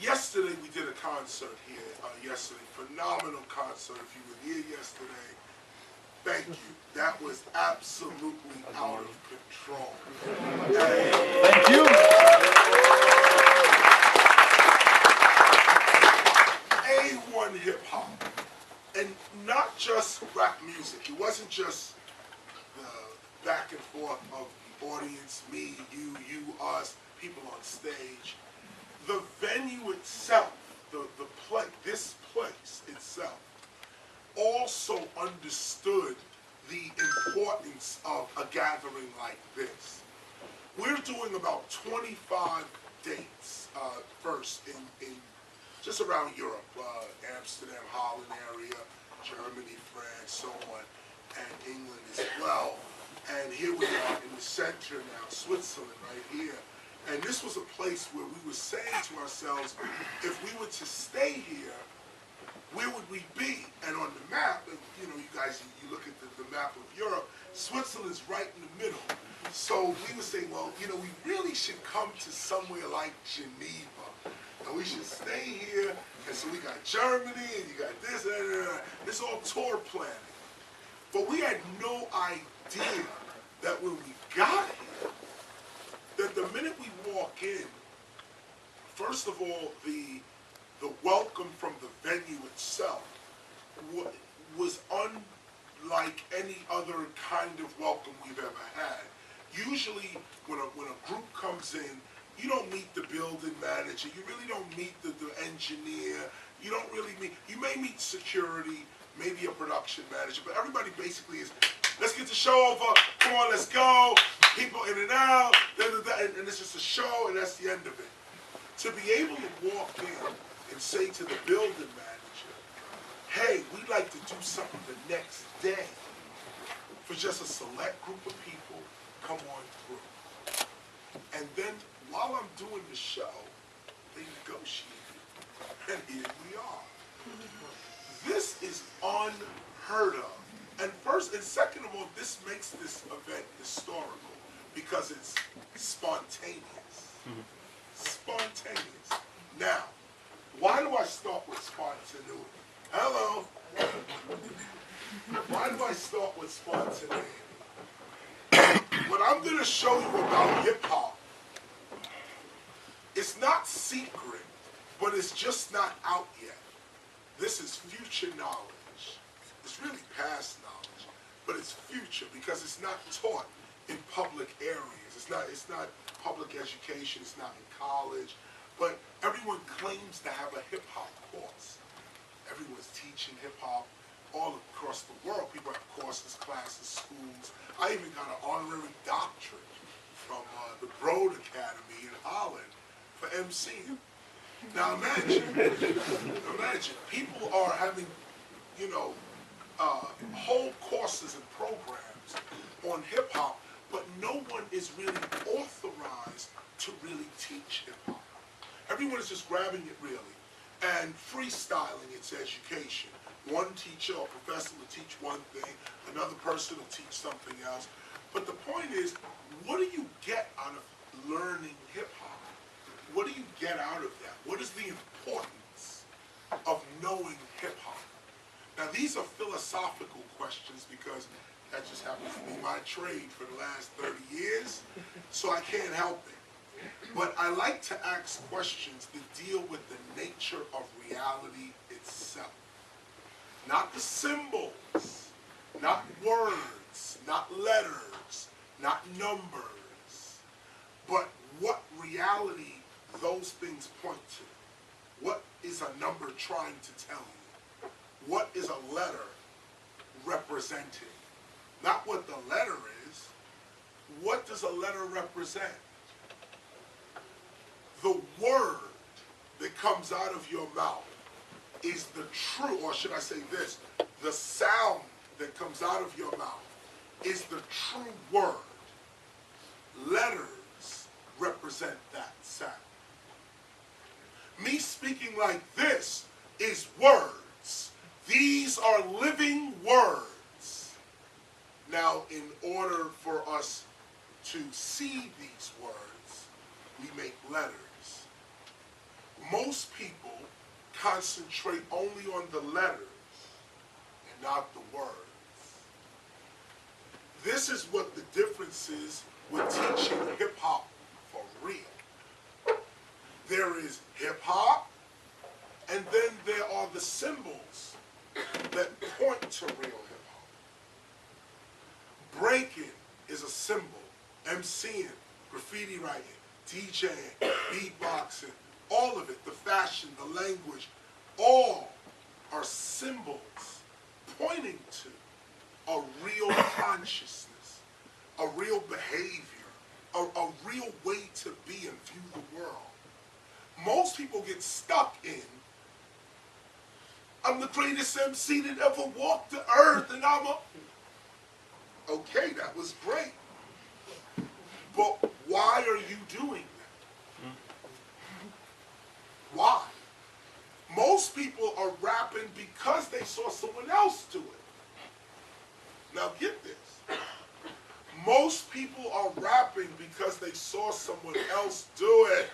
Yesterday we did a concert here. Yesterday, phenomenal concert. If you were here yesterday, thank you. That was absolutely out of control. Thank you. A1 hip hop, and not just rap music. It wasn't just the back and forth of the audience, me, you, us, people on stage. The venue itself, this place itself, also understood the importance of a gathering like this. We're doing about 25 dates first in just around Europe, Amsterdam, Holland area, Germany, France, so on, and England as well. And here we are in the center now, Switzerland right here. And this was a place where we were saying to ourselves, if we were to stay here, where would we be? And on the map, you know, you guys, you look at the map of Europe, Switzerland's right in the middle. So we were saying, well, you know, we really should come to somewhere like Geneva. And we should stay here. And so we got Germany, and you got this, and this all tour planning. But we had no idea that when we got here, that the minute we walk in, first of all, the welcome from the venue itself was unlike any other kind of welcome we've ever had. Usually, when a group comes in, you don't meet the building manager, you really don't meet the engineer, you don't really meet, you may meet security, maybe a production manager, but everybody basically is, let's get the show over, come on, let's go, people in and out, and it's just a show, and that's the end of it. To be able to walk in and say to the building manager, hey, we'd like to do something the next day for just a select group of people, come on through. And then while I'm doing the show, they negotiate, and here we are. This is unheard of. And first and second of all, this makes this event historical because it's spontaneous. Spontaneous. Now, why do I start with spontaneity? Hello. Why do I start with spontaneity? What I'm going to show you about hip hop, it's not secret, but it's just not out yet. This is future knowledge. It's really past knowledge, but it's future because it's not taught in public areas. It's not public education. It's not in college. But everyone claims to have a hip hop course. Everyone's teaching hip hop all across the world. People have courses, classes, schools. I even got an honorary doctorate from the Broad Academy in Holland for MCing. Now imagine, people are having, you know, whole courses and programs on hip hop, but no one is really authorized to really teach hip hop. Everyone is just grabbing it really and freestyling its education. One teacher or professor will teach one thing, another person will teach something else. But the point is, what do you get out of learning hip hop? What do you get out of that? What is the importance of knowing hip hop? Now these are philosophical questions because that just happens to be my trade for the last 30 years, so I can't help it. But I like to ask questions that deal with the nature of reality itself. Not the symbols, not words, not letters, not numbers, but what reality those things point to. What is a number trying to tell you? What is a letter representing? Not what the letter is. What does a letter represent? The word that comes out of your mouth is the true, or should I say this, the sound that comes out of your mouth is the true word. Letters represent that sound. Me speaking like this is words. These are living words. Now, in order for us to see these words, we make letters. Most people concentrate only on the letters and not the words. This is what the difference is with teaching hip hop for real. There is hip hop, and then there are the symbols that point to real hip hop. Breaking is a symbol. MCing, graffiti writing, DJing, beatboxing, all of it, the fashion, the language, all are symbols pointing to a real consciousness, a real behavior, a real way to be and view the world. Most people get stuck in, I'm the greatest MC that ever walked the earth, and I'm a... Okay, that was great. But why are you doing that? Why? Most people are rapping because they saw someone else do it. Now get this. Most people are rapping because they saw someone else do it.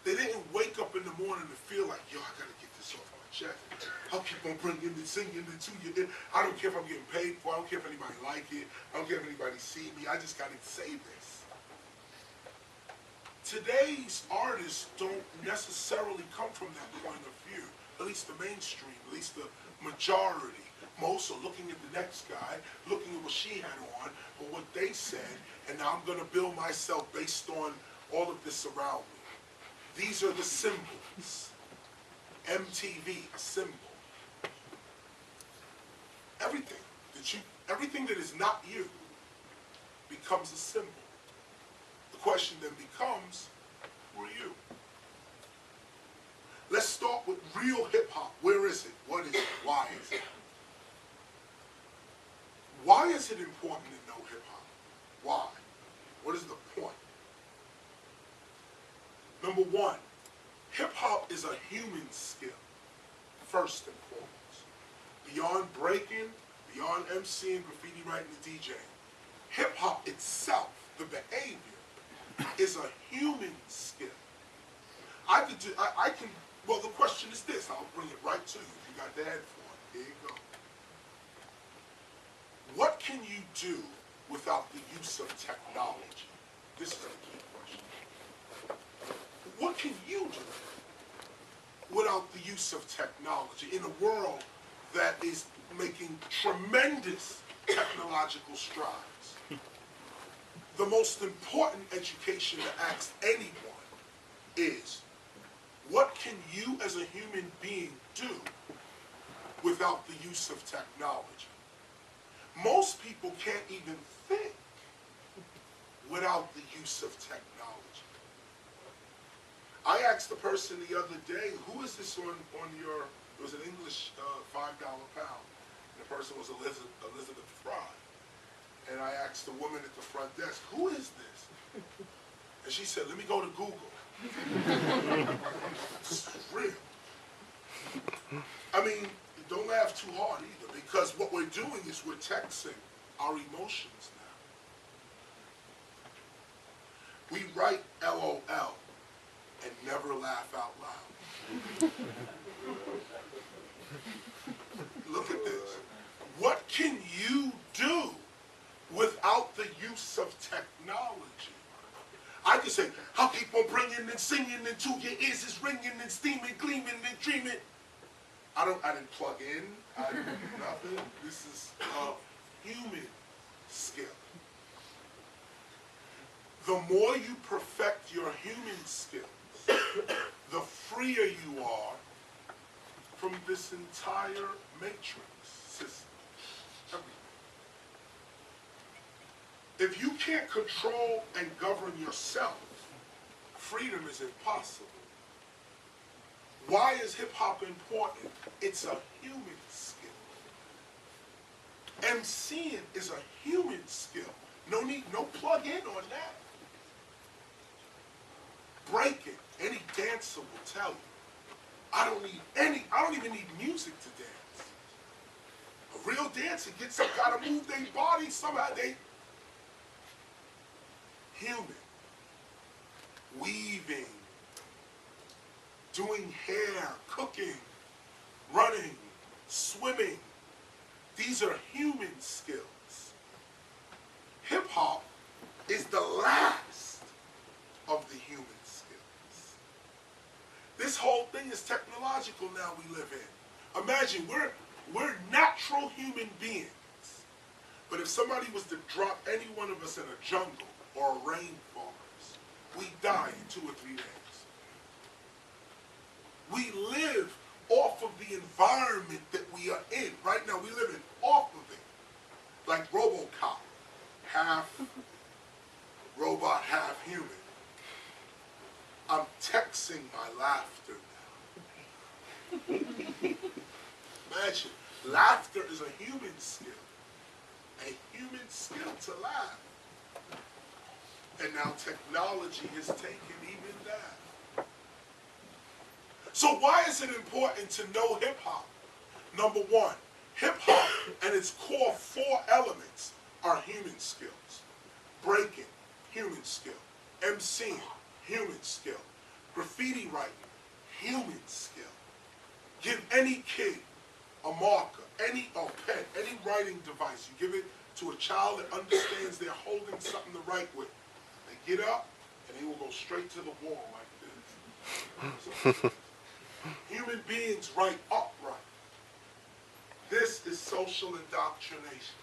They didn't wake up in the morning and feel like, yo, I gotta get this off my chest. I'll keep on bringing and singing it to you. I don't care if I'm getting paid for it. I don't care if anybody like it. I don't care if anybody see me. I just gotta say this. Today's artists don't necessarily come from that point of view. At least the mainstream, at least the majority. Most are looking at the next guy, looking at what she had on, or what they said, and now I'm gonna build myself based on all of this around me. These are the symbols. MTV, a symbol. Everything that is not you becomes a symbol. The question then becomes, who are you? Let's start with real hip hop. Where is it? What is it? Why is it? Why is it important to know hip hop? Why? What is the point? Number one, hip-hop is a human skill, first and foremost. Beyond breaking, beyond MCing, graffiti writing, and DJing, hip-hop itself, the behavior, is a human skill. Well, the question is this. I'll bring it right to you. If you got the headphone, here you go. What can you do without the use of technology? This is the key question. What can you do without the use of technology in a world that is making tremendous technological strides? The most important education to ask anyone is, what can you as a human being do without the use of technology? Most people can't even think without the use of technology. I asked the person the other day, who is this on your, it was an English $5 pound, and the person was Elizabeth Fry. And I asked the woman at the front desk, who is this? And she said, let me go to Google. It's real. I mean, don't laugh too hard either, because what we're doing is we're texting our emotions now. We write LOL and never laugh out loud. Look at this. What can you do without the use of technology? I can say, I'll keep on bringing and singing until your ears is ringing and steaming, gleaming and dreaming. I didn't plug in. I didn't do nothing. This is a human skill. The more you perfect your human skills, the freer you are from this entire matrix system. If you can't control and govern yourself, freedom is impossible. Why is hip-hop important? It's a human skill. MCing is a human skill. No plug in on that. Breaking, any dancer will tell you, I don't even need music to dance. A real dancer gets up, gotta move their body somehow. They human. Weaving, doing hair, cooking, running, swimming. These are human skills. Hip hop is the last of the human skills. This whole thing is technological now we live in. Imagine, we're natural human beings. But if somebody was to drop any one of us in a jungle or a rainforest, we die in 2 or 3 days. We live off of the environment that we are in. Right now we live in off of it. Like RoboCop, half robot, half human. I'm texting my laughter now. Imagine, laughter is a human skill. A human skill to laugh. And now technology has taken even that. So why is it important to know hip hop? Number one, hip hop and its core 4 elements are human skills. Breaking, human skill. MCing, human skill. Graffiti writing, human skill. Give any kid a marker, any pen, any writing device. You give it to a child that understands they're holding something to write with. They get up and they will go straight to the wall like this. So, human beings write upright. This is social indoctrination.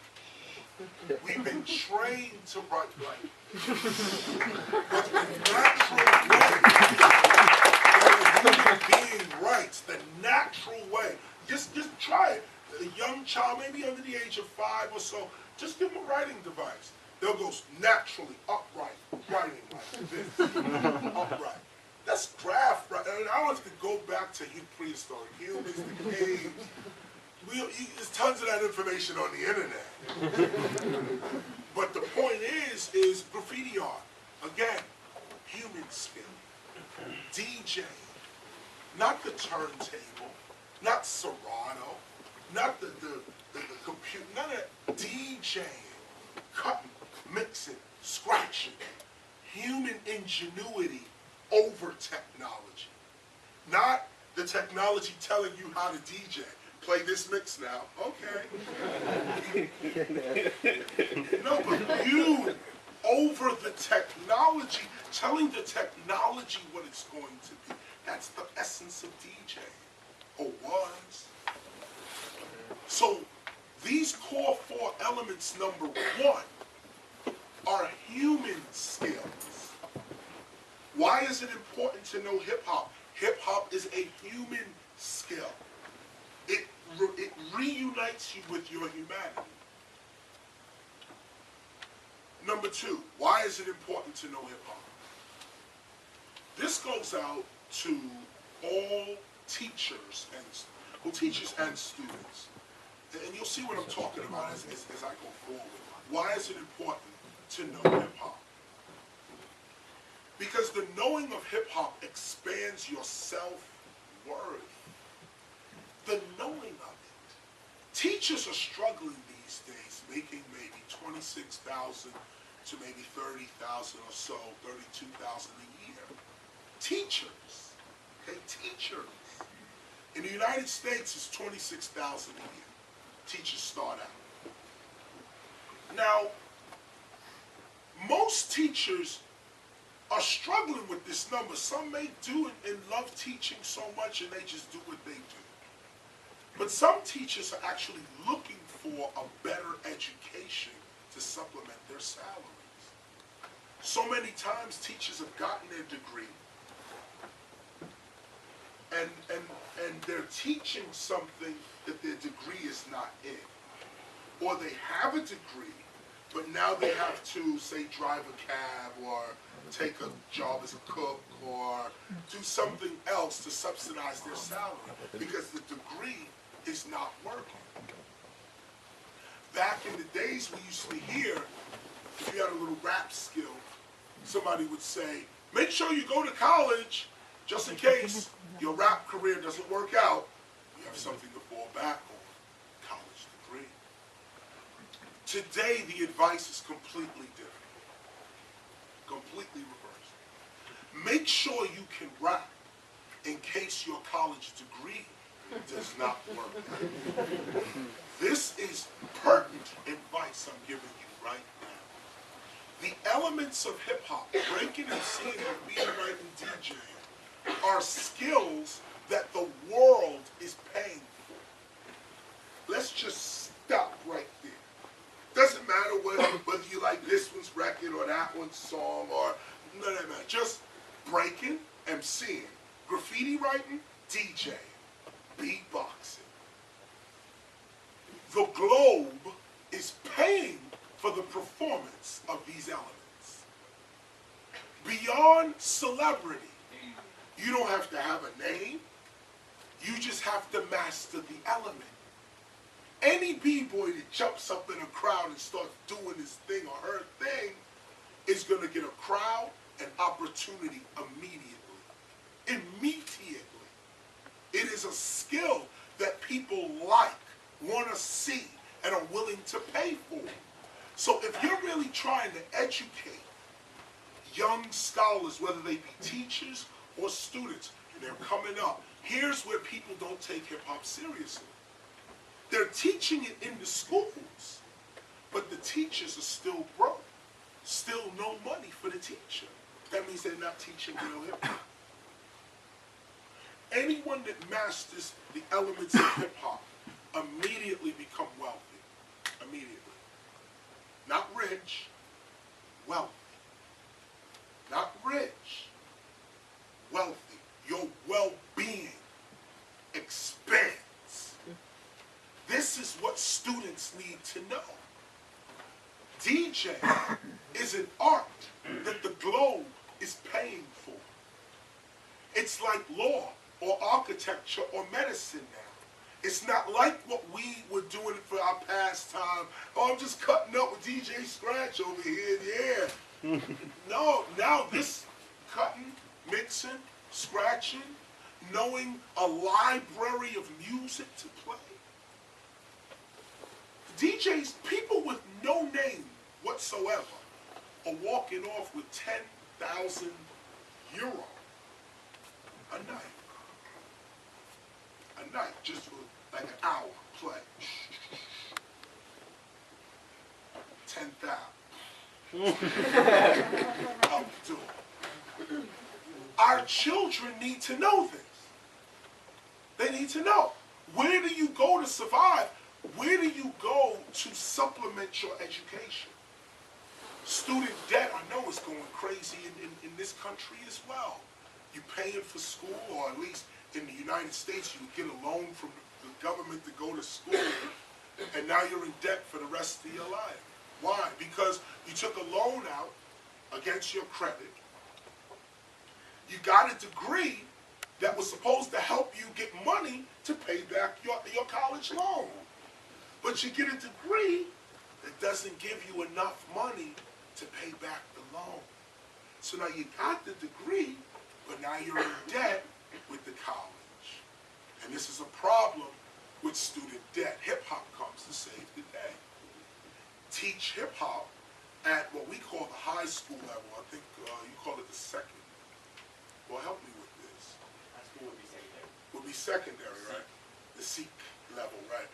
We've been trained to write right. But the natural way that a human being writes, the natural way, just try it. A young child, maybe under the age of 5 or so, just give them a writing device. They'll go naturally upright, writing like this, upright. That's graph, right? I mean, I don't have to go back to prehistoric humans, the caves. There's tons of that information on the internet. But the point is graffiti art. Again, human skill. DJ, not the turntable, not Serato, not the computer, none of that. DJing, cutting, mixing, scratching. Human ingenuity over technology. Not the technology telling you how to DJ. Play this mix now. Okay. No, but you over the technology, telling the technology what it's going to be. That's the essence of DJing, or was. So these core 4 elements, number 1, are human skills. Why is it important to know hip hop? Hip hop is a human skill. It reunites you with your humanity. Number 2, why is it important to know hip hop? This goes out to all teachers and students. And you'll see what I'm talking about as I go forward. Why is it important to know hip hop? Because the knowing of hip hop expands your self-worth. The knowing of it. Teachers are struggling these days, making maybe $26,000 to maybe $30,000 or so, $32,000 a year. Teachers, okay, teachers. In the United States, it's $26,000 a year. Teachers start out. Now, most teachers are struggling with this number. Some may do it and love teaching so much and they just do what they do. But some teachers are actually looking for a better education to supplement their salaries. So many times teachers have gotten their degree and they're teaching something that their degree is not in. Or they have a degree, but now they have to, say, drive a cab or take a job as a cook or do something else to subsidize their salary because the degree is not working. Back in the days we used to hear, if you had a little rap skill, somebody would say, make sure you go to college just in case your rap career doesn't work out. You have something to fall back on, college degree. Today the advice is completely different, completely reversed. Make sure you can rap in case your college degree does not work. This is pertinent advice I'm giving you right now. The elements of hip-hop, breaking and singing, graffiti writing, DJing, are skills that the world is paying for. Let's just stop right there. Doesn't matter whether you like this one's record or that one's song or none of that matter. Just breaking, MCing, graffiti writing, DJing, beatboxing. The globe is paying for the performance of these elements. Beyond celebrity, you don't have to have a name. You just have to master the element. Any b-boy that jumps up in a crowd and starts doing his thing or her thing is going to get a crowd and opportunity immediately. Immediately. It is a skill that people like, want to see, and are willing to pay for. So if you're really trying to educate young scholars, whether they be teachers or students, and they're coming up, here's where people don't take hip-hop seriously. They're teaching it in the schools, but the teachers are still broke. Still no money for the teacher. That means they're not teaching real hip-hop. Anyone that masters the elements of hip-hop immediately become wealthy. Immediately. Not rich, wealthy. Not rich, wealthy. Your well-being expands. This is what students need to know. DJ is an art that the globe is paying for. It's like law or architecture or medicine now. It's not like what we were doing for our pastime. Oh, I'm just cutting up with DJ Scratch over here, yeah. No, now this cutting, mixing, scratching, knowing a library of music to play. DJs, people with no name whatsoever, are walking off with 10,000 euro a night. A night, just for like an hour play. 10,000. How do it? Our children need to know this. They need to know. Where do you go to survive? Where do you go to supplement your education? Student debt, I know, is going crazy in this country as well. You're paying for school, or at least in the United States, you would get a loan from the government to go to school, and now you're in debt for the rest of your life. Why? Because you took a loan out against your credit. You got a degree that was supposed to help you get money to pay back your college loan. But you get a degree that doesn't give you enough money to pay back the loan. So now you got the degree, but now you're in debt with the college. And this is a problem with student debt. Hip-hop comes to save the day. Teach hip-hop at what we call the high school level. I think you call it the second. Well, help me with this. High school would be secondary. Would be secondary, right? The SEEK level, right?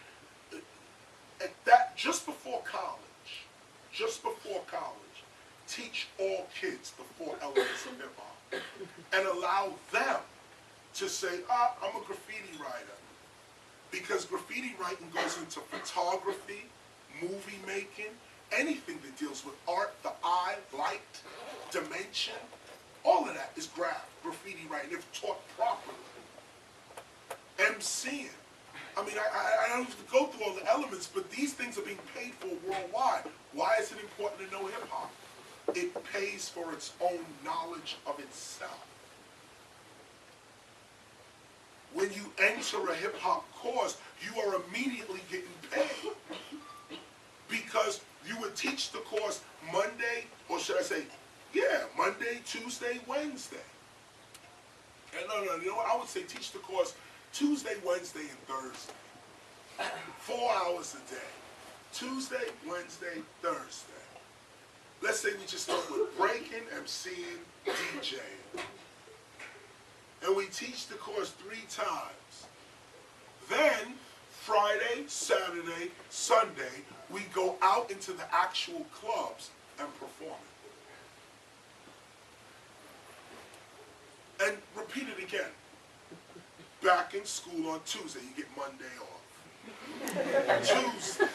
At that, just before college, teach all kids the 4 elements of hip-hop and allow them to say, I'm a graffiti writer. Because graffiti writing goes into photography, movie making, anything that deals with art, the eye, light, dimension, all of that is graffiti writing if taught properly. MCing. I mean, I don't have to go through all the elements, but these things are being paid for worldwide. Why is it important to know hip-hop? It pays for its own knowledge of itself. When you enter a hip-hop course, you are immediately getting paid. Because you would teach the course Monday, or should I say, Monday, Tuesday, Wednesday. And no, you know what? I would say teach the course Tuesday, Wednesday, and Thursday. 4 hours a day. Tuesday, Wednesday, Thursday. Let's say we just start with breaking, MCing, DJing. and we teach the course 3 times. Then, Friday, Saturday, Sunday, we go out into the actual clubs and perform it. And repeat it again. Back in school on Tuesday, you get Monday off. Tuesday,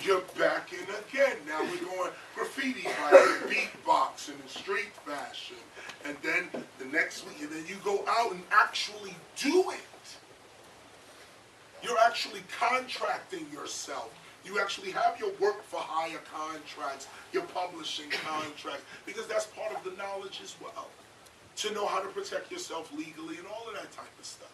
you're back in again. Now we're going graffiti writing, beatboxing, and street fashion. And then the next week, and then you go out and actually do it. You're actually contracting yourself. You actually have your work for hire contracts, your publishing contracts, because that's part of the knowledge as well. To know how to protect yourself legally and all of that type of stuff.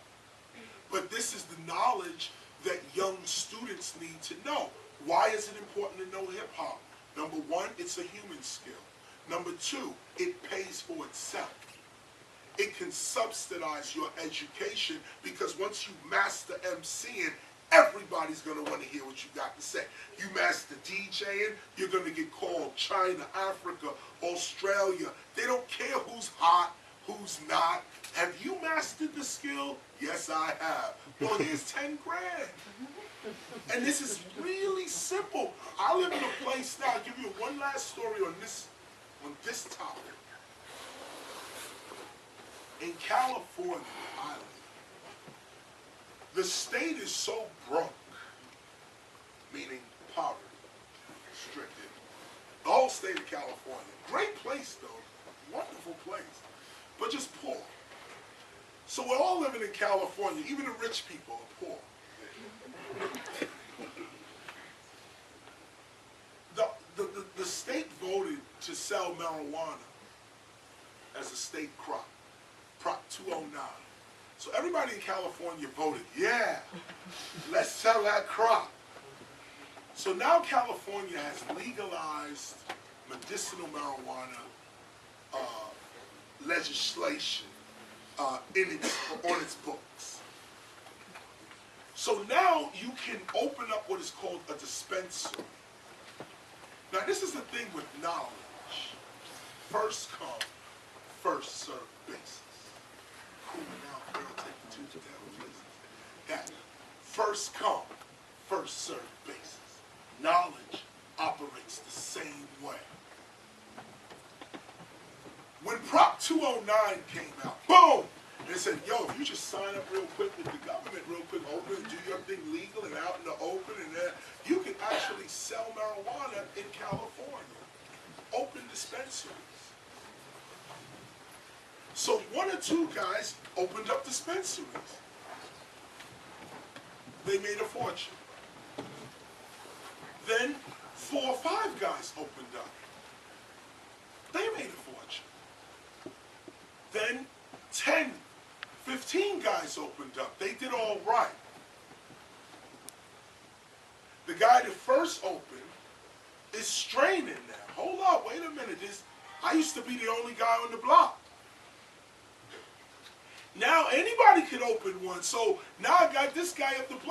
But this is the knowledge that young students need to know. Why is it important to know hip hop? Number 1, it's a human skill. Number 2, it pays for itself. It can subsidize your education because once you master MCing, everybody's going to want to hear what you got to say. You master DJing, you're going to get called China, Africa, Australia. They don't care who's hot, who's not. Have you mastered the skill? Yes, I have. Well, here's 10 grand. And this is really simple. I live in a place now. I'll give you one last story on this topic. In California, I live, the state is so broke, meaning poverty, stricken. The whole state of California. Great place, though. Wonderful place. But just poor. So we're all living in California. Even the rich people are poor. The state voted to sell marijuana as a state crop. Prop 209. So everybody in California voted, yeah, let's sell that crop. So now California has legalized medicinal marijuana legislation on its books. So now you can open up what is called a dispensary. Now this is the thing with knowledge. First come, first serve basis. Cool, now girl, take you to the devil places. That first come, first serve basis. Knowledge operates the same way. When Prop 209 came out, boom! And they said, yo, if you just sign up real quick with the government, real quick, open, do your thing legal and out in the open, and then you can actually sell marijuana in California. Open dispensaries. So 1 or 2 guys opened up dispensaries. They made a fortune. Then 4 or 5 guys opened up. They made a fortune. Then 10, 15 guys opened up. They did all right. The guy that first opened is straining now. Hold up, wait a minute. I used to be the only guy on the block. Now anybody could open one. So now I got this guy up the block.